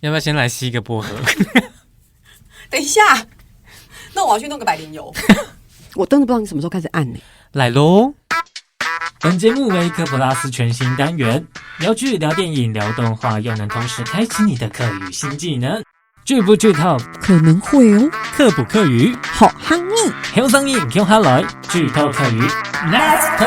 要不要先来吸一个薄荷？等一下，那我要去弄个百灵油。我真的不知道你什么时候开始按呢？来喽！本节目为科普拉斯全新单元，聊剧、聊电影、聊动画，又能同时开启你的客语新技能。剧不剧透？可能会哦。客不客语？好憨腻。听声音，听下来，剧透客语 ，Let's go！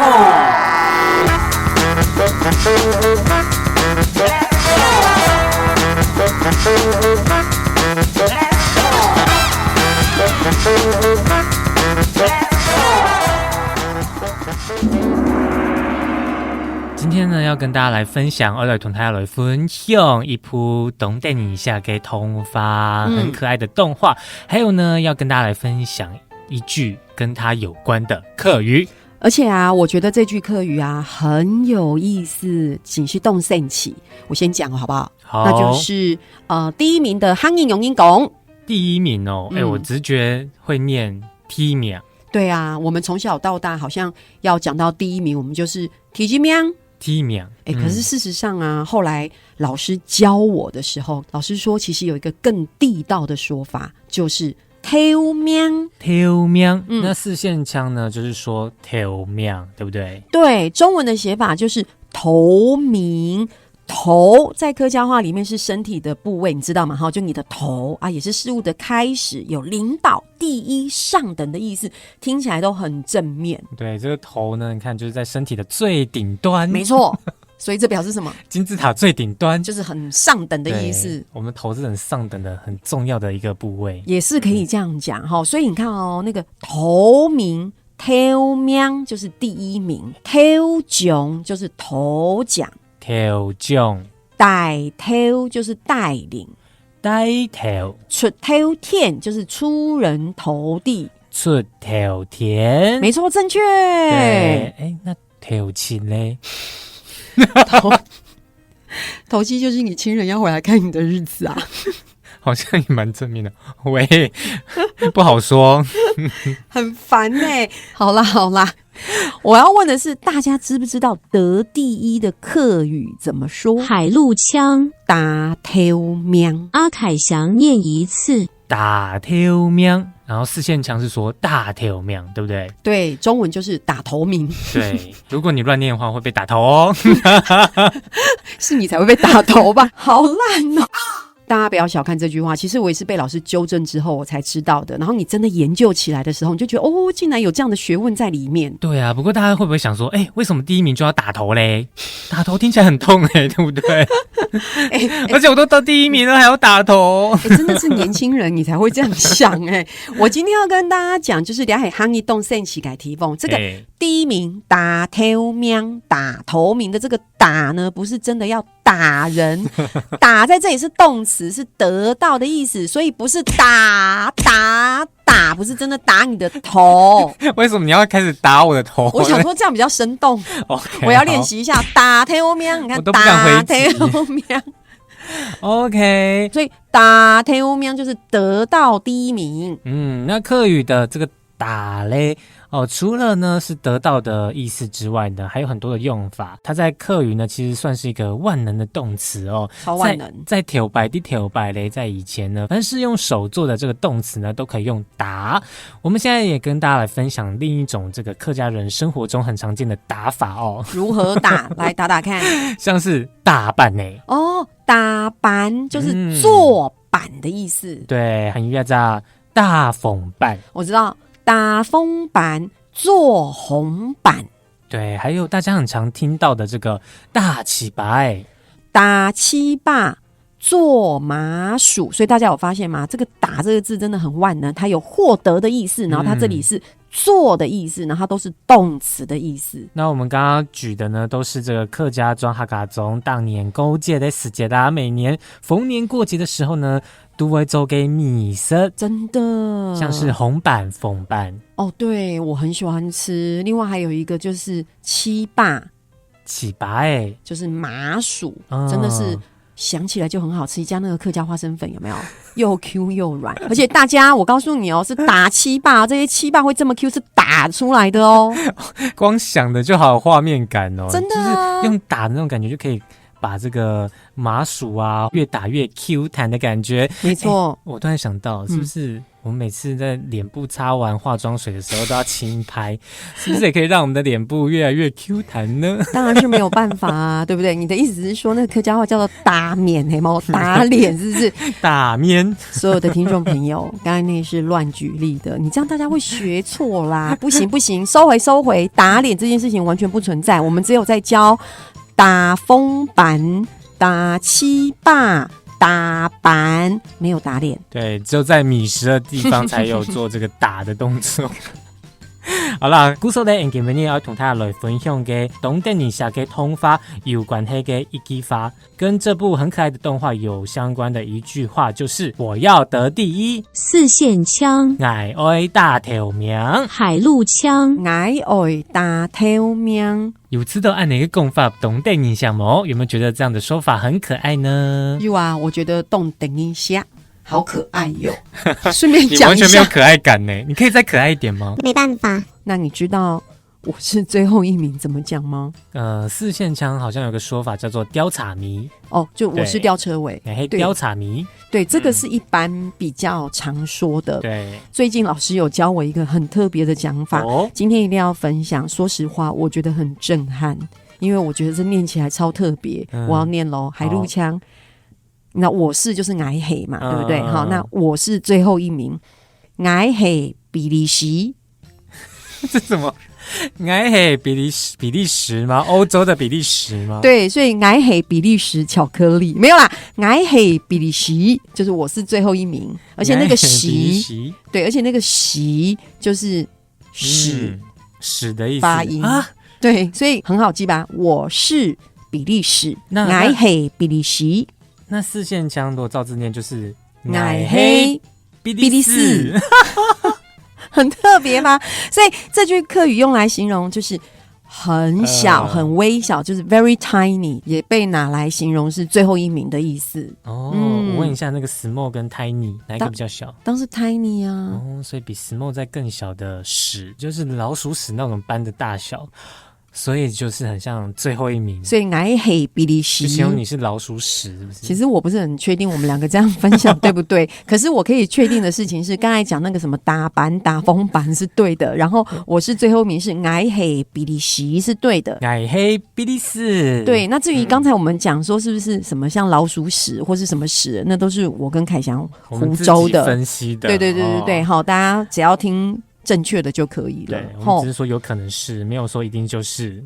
今天呢，要跟大家来分享，我來同大家來分享一部懂電影下嘅童話，很可愛的動畫，還有呢，要跟大家來分享一句跟它有關的客語。而且啊，我觉得这句客语啊很有意思，请是动圣起。我先讲好不好？好，那就是第一名的汉英永英拱。第一名哦，我直觉会念第一名。对啊，我们从小到大好像要讲到第一名，我们就是提几名。第一名。可是事实上啊，后来老师教我的时候，老师说其实有一个更地道的说法，就是头名。头名，那四线腔呢，就是说头名，对不对？对，中文的写法就是头名。头在客家话里面是身体的部位，你知道吗？就你的头啊，也是事物的开始，有领导、第一、上等的意思，听起来都很正面。对，这个头呢，你看就是在身体的最顶端，没错。所以这表示什么？金字塔最顶端，就是很上等的意思。我们头是很上等的、很重要的一个部位，也是可以这样讲哈。所以你看哦，那个头名。头名就是第一名，头奖就是头奖，头奖带头就是带领，带头出头天就是出人头地，出头天，没错，正确。对，那头七呢？头七就是你亲人要回来看你的日子啊。好像也蛮正面的，喂，不好说，很烦欸。好啦，我要问的是，大家知不知道得第一的客语怎么说？海陆腔打头名。阿凯翔念一次，打头名，然后四线腔是说大头名，对不对？对，中文就是打头名。对，如果你乱念的话，会被打头哦。是你才会被打头吧？好烂哦。大家不要小看这句话，其实我也是被老师纠正之后我才知道的。然后你真的研究起来的时候，你就觉得哦，竟然有这样的学问在里面。对啊，不过大家会不会想说，为什么第一名就要打头嘞？打头听起来很痛对不对？而且我都到第一名了，还要打头。真的是年轻人你才会这样想我今天要跟大家讲，就是了解行业动圣起改提风这个第一名打头名，打头名的这个打呢，不是真的要打人，打在这里是动词，是得到的意思，所以不是打，不是真的打你的头。为什么你要开始打我的头？我想说这样比较生动。Okay, 我要练习一下打头名，你看我都不敢回击。打头名。OK， 所以打头名就是得到第一名。那客语的这个打嘞。除了呢是得到的意思之外呢，还有很多的用法。它在客语呢，其实算是一个万能的动词哦，超万能。在挑白的挑白嘞，在以前呢，凡是用手做的这个动词呢，都可以用打。我们现在也跟大家来分享另一种这个客家人生活中很常见的打法哦。如何打？来打打看。像是打板呢？打板就是做板的意思。对，很约在大风板。我知道。打风板做红板，对，还有大家很常听到的这个大起白，打七霸做麻薯，所以大家有发现吗？这个打这个字真的很万能，它有获得的意思，然后它这里是做的意思，然后它都是动词的意思。那我们刚刚举的呢，都是这个客家庄哈嘎中当年勾结的时节，大家每年逢年过节的时候呢，都会做给米色，真的像是红板、凤板。对，我很喜欢吃。另外还有一个就是七霸，起白就是麻薯，真的是。想起来就很好吃，加那个客家花生粉有没有？又 Q 又软，而且大家我告诉你是打七霸，这些七霸会这么 Q 是打出来的光想的就好有画面感真的啊，就是用打的那种感觉就可以把这个麻薯啊越打越 Q 弹的感觉。没错，我突然想到，是不是我们每次在脸部擦完化妆水的时候都要轻拍，是不是也可以让我们的脸部越来越 Q 弹呢？当然是没有办法啊，对不对？你的意思是说，那个客家话叫做打面黑猫打脸，是不是？打面。所有的听众朋友，刚才那是乱举例的，你这样大家会学错啦！不行不行，收回，打脸这件事情完全不存在，我们只有在教打风板、打七霸。打板没有打脸，对，只有在米食的地方才有做这个打的动作。好啦，故事咧，今日要同大家来分享嘅懂电影下嘅通话有关系嘅一句话，跟这部很可爱的动画有相关的一句话，就是我要得第一。四线腔，爱爱大头名，海陆腔，爱爱大头名。有知道按哪个讲法懂电影下冇？有没有觉得这样的说法很可爱呢？有啊，我觉得动等一下。好可爱哟！顺便讲一下，你完全没有可爱感呢，你可以再可爱一点吗？没办法。那你知道我是最后一名怎么讲吗？四线腔好像有个说法叫做雕叉迷哦，就我是吊车尾，雕叉迷。对，这个是一般比较常说的。对，最近老师有教我一个很特别的讲法，今天一定要分享。说实话，我觉得很震撼，因为我觉得这念起来超特别。我要念咯，海陆腔。那我是就是矮黑嘛，对不对？好，那我是最后一名，矮黑比利时。这什么？矮黑比利时吗？欧洲的比利时吗？对，所以矮黑比利时巧克力没有啦，矮黑比利时就是我是最后一名，而且那个席，对，而且那个席就是屎的意思发音啊，对，所以很好记吧？我是比利时，矮黑比利时。那四线腔如果照字念就是矮黑比利时。很特别吗？所以这句客语用来形容就是很小、很微小，就是 very tiny， 也被拿来形容是最后一名的意思。我问一下，那个 small 跟 tiny 哪一个比较小？当然是 tiny 啊。所以比 small 再更小的屎，就是老鼠屎那种般的大小。所以就是很像最后一名，所以矮黑比利时就形容你是老鼠屎，是不是？其实我不是很确定我们两个这样分享对不对，可是我可以确定的事情是，刚才讲那个什么打板打风板是对的，然后我是最后一名是矮黑比利时是对的，矮黑比利时。对，那至于刚才我们讲说是不是什么像老鼠屎或是什么屎，那都是我跟凯翔胡诌的分析的。对，好，大家只要听正确的就可以了。对，我们只是说有可能是，没有说一定就是。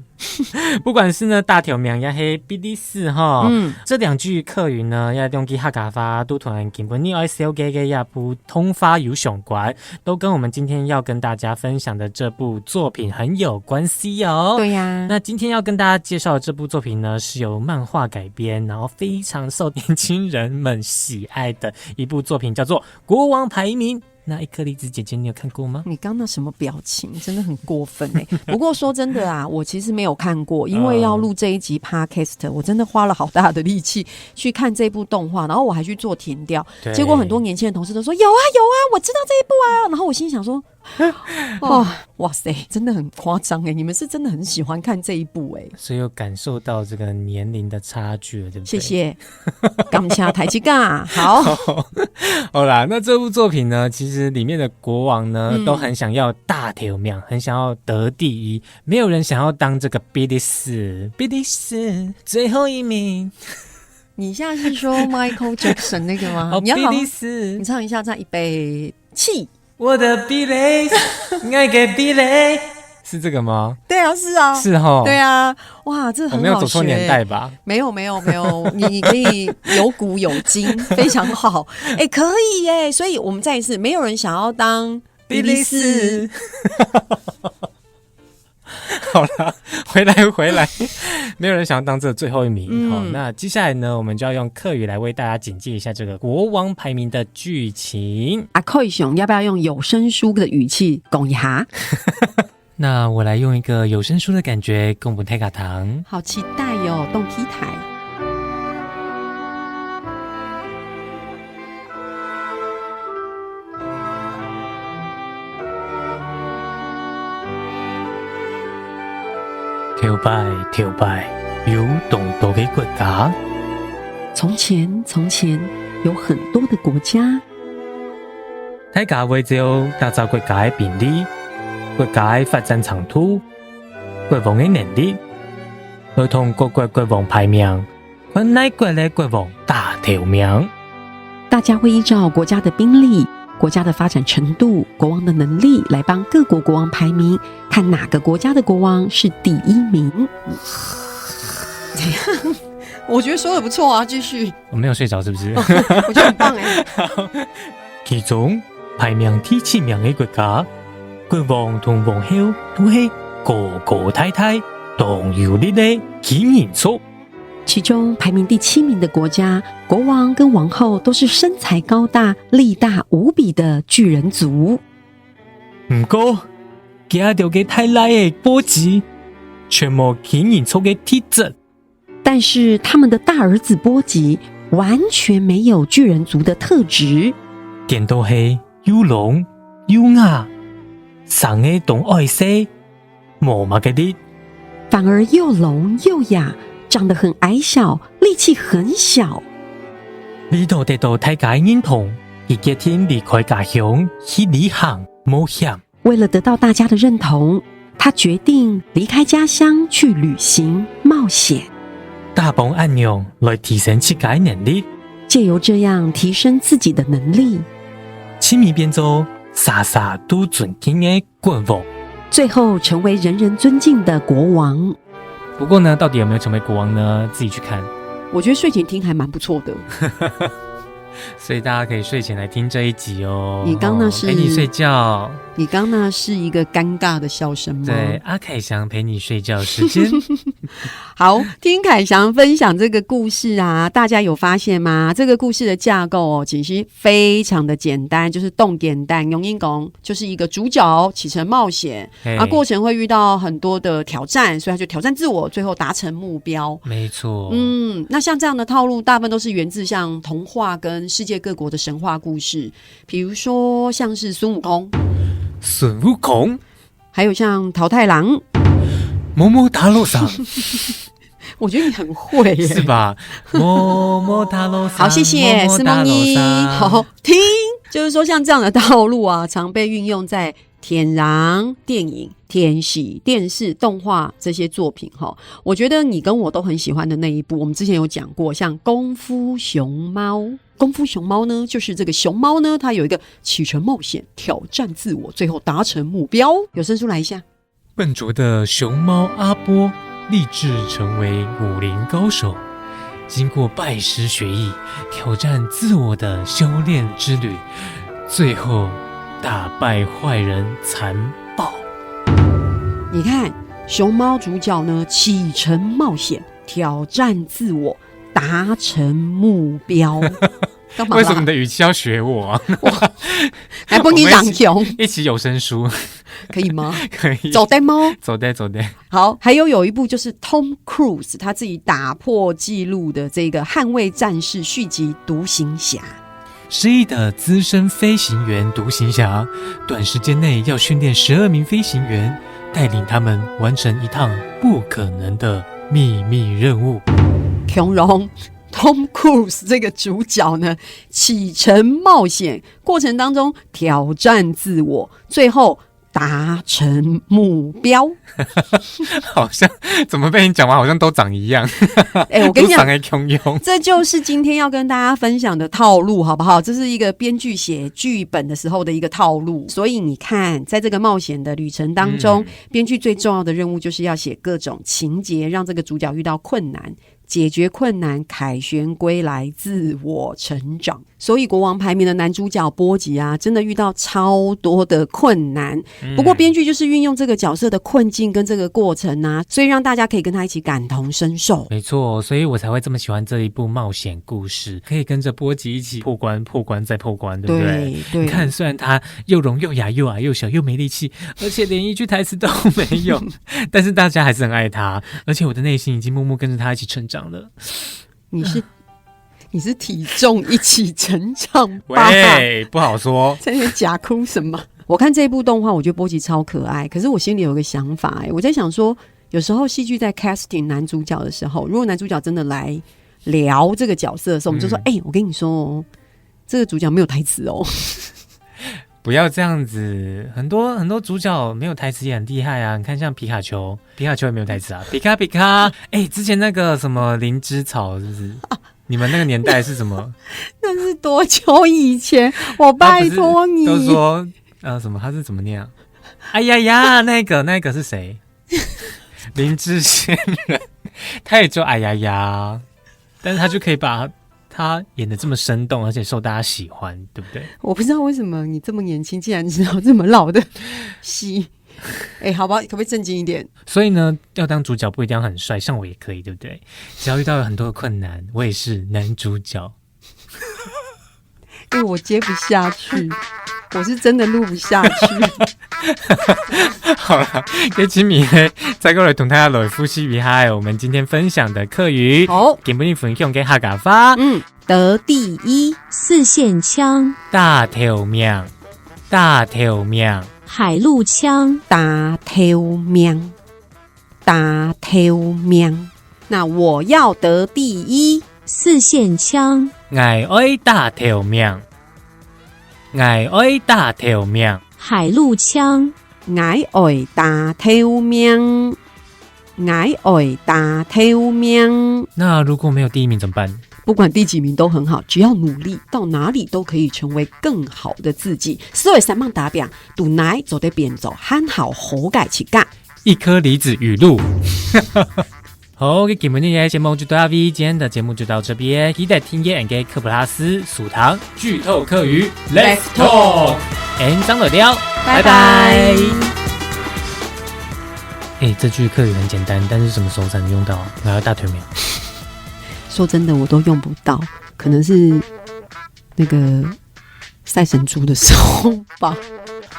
不管是呢大条名也黑比利时哈，这两句客语呢要用客家话都同基本你爱小嘅也不通话有相关，都跟我们今天要跟大家分享的这部作品很有关系哦。对呀，那今天要跟大家介绍的这部作品呢，是由漫画改编，然后非常受年轻人们喜爱的一部作品，叫做《国王排名》。那一颗梨子姐姐，你有看过吗？你刚那什么表情，真的很过分欸。不过说真的啊，我其实没有看过，因为要录这一集 podcast， 我真的花了好大的力气去看这部动画，然后我还去做田调，结果很多年轻的同事都说有啊，我知道这一部啊，然后我心想说。哇塞，真的很夸张哎！你们是真的很喜欢看这一部哎，所以有感受到这个年龄的差距了，对不对？谢谢，感谢台积嘎。好，好啦，那这部作品呢，其实里面的国王呢，都很想要大头名，很想要得第一，没有人想要当这个比利时最后一名。你现在是说 Michael Jackson 那个吗？比利时，你唱一下，再一杯气。我的比雷，爱给比雷，是这个吗？对啊，是啊，是齁，对啊，哇，这很好学，我没有走错年代吧？没有，你可以有古有今，非常好，可以耶。所以我们再一次，没有人想要当比利时。好啦，回来，没有人想要当这最后一名。好，那接下来呢，我们就要用客语来为大家简介一下这个国王排名的剧情。凯熊要不要用有声书的语气讲一下？那我来用一个有声书的感觉讲不太卡糖。好期待哟，动 K 台。跳摆，有众多的国家。从前，从前有很多的国家，大家为咗打造国家的便利、国家的发展长度、国王的能力，而同各国国王排名，看哪国的国王大头名。大家会依照国家的兵力、国家的发展程度、国王的能力来帮各国国王排名，看哪个国家的国王是第一名。怎样？我觉得说的不错啊，继续。我没有睡着是不是？我觉得很棒哎。其中排名第7名的国家，国王同王后都是高高太太、动有力的奇人族。其中排名第7名的国家，国王跟王后都是身材高大、力大无比的巨人族。不过，加掉嘅太赖嘅波子，全无奇人族嘅体质。但是他们的大儿子波吉完全没有巨人族的特质，见到係又聾又啞，生嘅懂愛惜，冇乜嘅啲。反而又聋又哑，长得很矮小，力气很小。呢度得到大家認同，而決定離開家鄉去旅行冒險。為了得到大家的認同，他決定離開家鄉去旅行冒險，大幫按樣來提升自己能力，借由這樣提升自己的能力，前面變做傻傻都尊敬嘅國王，最後成為人人尊敬的國王。不過呢，到底有沒有成為國王呢？自己去看。我覺得睡前聽還蠻不錯的。所以大家可以睡前來聽這一集哦。你剛那是陪你睡覺，你剛那是一個尷尬的笑聲嗎？對，阿凱翔陪你睡覺時間。好，聽凱翔分享這個故事啊，大家有發現嗎？這個故事的架構哦，其實非常的簡單，就是動簡單，用英講就是一個主角啟程冒險，過程會遇到很多的挑戰，所以他就挑戰自我，最後達成目標。沒錯。那像這樣的套路，大部分都是源自像童話跟世界各國的神話故事，比如說像是孫悟空，還有像桃太郎。摸摸大路上，我覺得你很會耶，是吧？摸摸大路上，好，謝謝施夢一，好聽。就是說，像這樣的套路啊，常被運用在天狼電影、天喜電視、動畫這些作品。我覺得你跟我都很喜歡的那一部，我們之前有講過，像功夫熊貓。功夫熊貓呢，就是這個熊貓呢，它有一個啟程冒險、挑戰自我，最後達成目標。有聲書來一下。笨拙的熊貓阿波立志成為武林高手，經過拜師學藝、挑戰自我的修煉之旅，最後打敗壞人殘暴。你看，熊貓主角呢，啟程冒險、挑戰自我、達成目標。幹嘛啦？為什麼你的語氣要學我啊？來幫你講熊，一起有聲書，可以嗎？可以。走的嗎？走的，走的。好，還有一部就是 Tom Cruise 他自己打破紀錄的這個《捍衛戰士》續集《獨行俠》。失憶的資深飛行員獨行俠，短時間內要訓練12名飛行員，帶領他們完成一趟不可能的秘密任務。強榮Tom Cruise 這個主角呢，啟程冒險過程當中挑戰自我，最後達成目標。好像怎麼被你講完，好像都長一樣。我跟你講，這就是今天要跟大家分享的套路，好不好？這是一個編劇寫劇本的時候的一個套路。所以你看，在這個冒險的旅程當中，編劇最重要的任務就是要寫各種情節，讓這個主角遇到困難，解決困難，凱旋歸來，自我成長。所以國王排名的男主角波吉啊，真的遇到超多的困難。不過編劇就是運用這個角色的困境跟這個過程啊，所以讓大家可以跟他一起感同身受。沒錯，所以我才會這麼喜歡這一部冒險故事，可以跟着波吉一起破關，破關再破關，對不對？對。你看，雖然他又聾又啞又矮又小又沒力氣，而且連一句台詞都沒有，但是大家還是很愛他，而且我的內心已經默默跟着他一起成長了。你是體重一起成長吧？喂，不好說。在那邊假哭什麼？我看這部動畫，我覺得波吉超可愛，可是我心裡有個想法，我在想說，有时候戏剧在 casting 男主角的时候，如果男主角真的来聊这个角色的时候，我们就说我跟你说哦，这个主角没有台词哦。不要这样子，很多主角没有台词也很厉害啊！你看像皮卡丘也没有台词啊，皮卡，之前那个什么灵芝草是不是？你们那个年代是什么？那是多久以前？我拜托你。都说什么？他是怎么念啊？哎呀呀，那个是谁？灵芝仙人，他也就哎呀呀，但是他就可以把他演得这么生动，而且受大家喜欢，对不对？我不知道为什么你这么年轻，竟然知道这么老的戏。好吧，可不可以正经一点？所以呢，要当主角不一定要很帅，像我也可以，对不对？只要遇到有很多的困难，我也是男主角。因为我接不下去，我是真的录不下去。好了，给吉米再过来同大家来复习一下我们今天分享的课语。好，给不你分享给客家话。得第一，四线腔，大头命，海陆腔，大头命。那我要得第一，四线腔，我爱大头命，海陆腔，我爱大头命。那如果没有第一名怎么办？不管第几名都很好，只要努力，到哪里都可以成为更好的自己。所以三棒打表，赌奶走得变走，憨好好改起干。一颗梨子语录。好，给你们的节目就到这里，今天的节目就到这边。期待听夜给科普拉斯属堂剧透课语 ，Let's talk， 张了雕，拜拜。这句课语很简单，但是什么时候才能用到？我要大腿苗。说真的，我都用不到，可能是那个赛神猪的时候吧。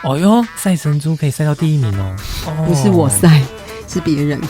哦哟，赛神猪可以赛到第一名哦！不是我赛，是别人。